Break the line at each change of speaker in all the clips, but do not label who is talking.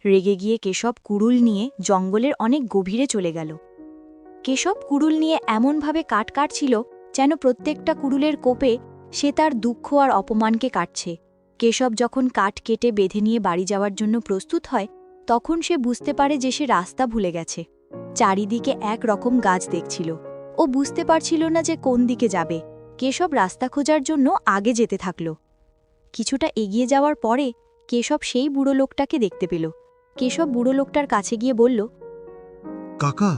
রেগে গিয়ে কেশব কুড়ুল নিয়ে জঙ্গলের অনেক গভীরে চলে গেল। কেশব কুড়ুল নিয়ে এমনভাবে কাঠ কাটছিল যেন প্রত্যেকটা কুড়ুলের কোপে সে তার দুঃখ আর অপমানকে কাটছে। কেশব যখন কাঠ কেটে বেঁধে নিয়ে বাড়ি যাওয়ার জন্য প্রস্তুত হয়, তখন সে বুঝতে পারে যে সে রাস্তা ভুলে গেছে। চারিদিকে এক রকম গাছ দেখছিল। ও বুঝতে পারছিল না যে কোন দিকে যাবে। কেশব রাস্তা খোঁজার জন্য আগে যেতে থাকল। কিছুটা এগিয়ে যাওয়ার পরে কেশব সেই বুড়ো লোকটাকে দেখতে পেল। কেশব বুড়ো লোকটার কাছে গিয়ে বলল,
কাকা,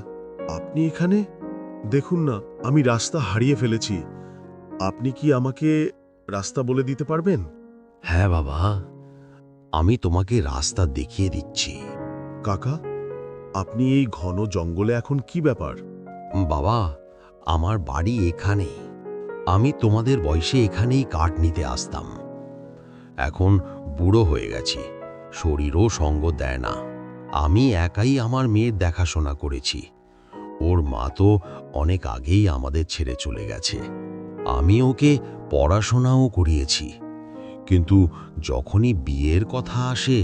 আপনি এখানে? দেখুন না, আমি রাস্তা হারিয়ে ফেলেছি। আপনি কি আমাকে রাস্তা বলে দিতে পারবেন?
হ্যাঁ বাবা, আমি তোমাকে রাস্তা দেখিয়ে দিচ্ছি।
কাকা, আপনি এই ঘন জঙ্গলে এখন কি ব্যাপার?
বাবা, আমার বাড়ি এখানে। আমি তোমাদের বয়সে এখানেই কাঠ নিতে আসতাম। এখন বুড়ো হয়ে গেছি, শরীরও সঙ্গ দেয় না। আমি একাই আমার মেয়ের দেখাশোনা করেছি। ওর মা তো অনেক আগেই আমাদের ছেড়ে চলে গেছে। আমি ওকে পড়াশোনাও করিয়েছি, কিন্তু যখনই বিয়ের কথা আসে,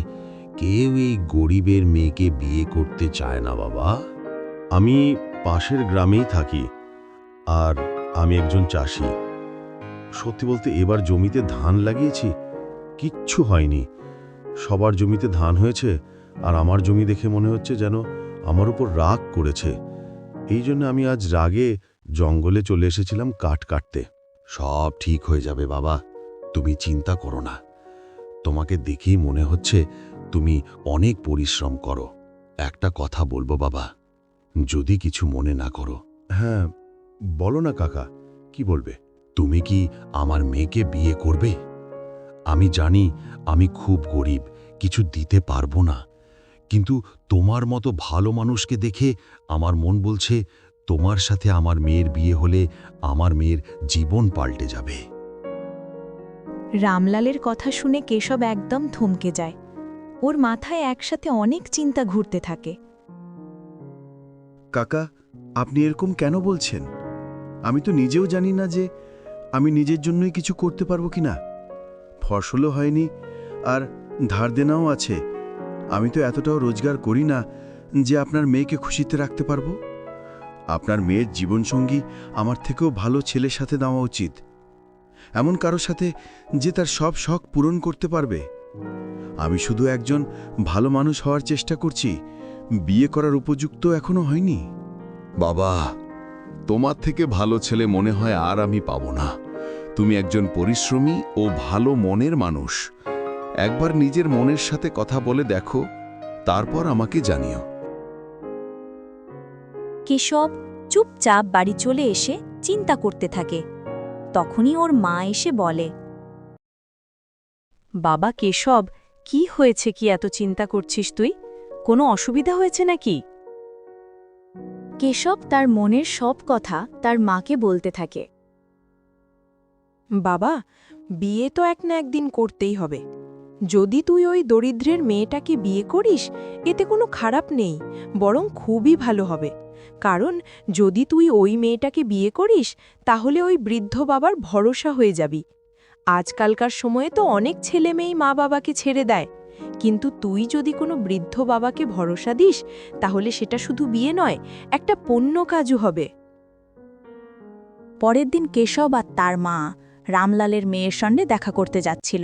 কেউ এই গরিবের মেয়েকে বিয়ে করতে চায় না বাবা।
আমি পাশের গ্রামেই থাকি, আর আমি একজন চাষি। সত্যি বলতে এবার জমিতে ধান লাগিয়েছি, কিচ্ছু হয়নি। সবার জমিতে ধান হয়েছে, আর আমার জমি দেখে মনে হচ্ছে যেন আমার উপর রাগ করেছে। এই জন্য আমি আজ রাগে জঙ্গলে চলে এসেছিলাম কাঠ কাটতে।
সব ঠিক হয়ে যাবে বাবা, তুমি চিন্তা করো না। তোমাকে দেখেই মনে হচ্ছে তুমি অনেক পরিশ্রম করো। একটা কথা বলবো বাবা, যদি কিছু মনে না করো।
হ্যাঁ, বলো না কাকা, কি বলবে?
তুমি কি আমার মেয়েকে বিয়ে করবে? আমি জানি আমি খুব গরিব, কিছু দিতে পারবো না, কিন্তু তোমার মতো ভালো মানুষকে দেখে আমার মন বলছে তোমার সাথে আমার মেয়ের বিয়ে হলে আমার মেয়ের জীবন পাল্টে যাবে।
রামলালের কথা শুনে কেশব একদম থমকে যায়। ওর মাথায় একসাথে অনেক চিন্তা ঘুরতে থাকে।
কাকা, আপনি এরকম কেন বলছেন? আমি তো নিজেও জানি না যে আমি নিজের জন্যই কিছু করতে পারবো কিনা। ফসলও হয়নি, আর ধার দেনাও আছে। আমি তো এতটাও রোজগার করি না যে আপনার মেয়েকে খুশিতে রাখতে পারবো। আপনার মেয়ের জীবনসঙ্গী আমার থেকেও ভালো ছেলের সাথে দেওয়া উচিত, এমন কারোর সাথে যে তার সব শখ পূরণ করতে পারবে। আমি শুধু একজন ভালো মানুষ হওয়ার চেষ্টা করছি, বিয়ে করার উপযুক্ত এখনো হয়নি।
বাবা, তোমার থেকে ভালো ছেলে মনে হয় আর আমি পাবো না। তুমি একজন পরিশ্রমী ও ভালো মনের মানুষ। একবার নিজের মনের সাথে কথা বলে দেখো, তারপর আমাকে জানিও।
কেশব চুপচাপ বাড়ি চলে এসে চিন্তা করতে থাকে। তখনই ওর মা এসে বলে, বাবা কেশব, কি হয়েছে, কি এত চিন্তা করছিস তুই? কোনো অসুবিধা হয়েছে নাকি? কেশব তার মনের সব কথা তার মাকে বলতে থাকে।
বাবা, বিয়ে তো এক না একদিন করতেই হবে। যদি তুই ওই দরিদ্রের মেয়েটাকে বিয়ে করিস, এতে কোনো খারাপ নেই, বরং খুবই ভালো হবে। কারণ যদি তুই ওই মেয়েটাকে বিয়ে করিস, তাহলে ওই বৃদ্ধ বাবার ভরসা হয়ে যাবি। আজকালকার সময়ে তো অনেক ছেলে মেয়েই মা বাবাকে ছেড়ে দেয়, কিন্তু তুই যদি কোনো বৃদ্ধ বাবাকে ভরসা দিস, তাহলে সেটা শুধু বিয়ে নয়, একটা পুণ্য কাজও হবে।
পরের দিন কেশব আর তার মা রামলালের মেয়ের সঙ্গে দেখা করতে যাচ্ছিল।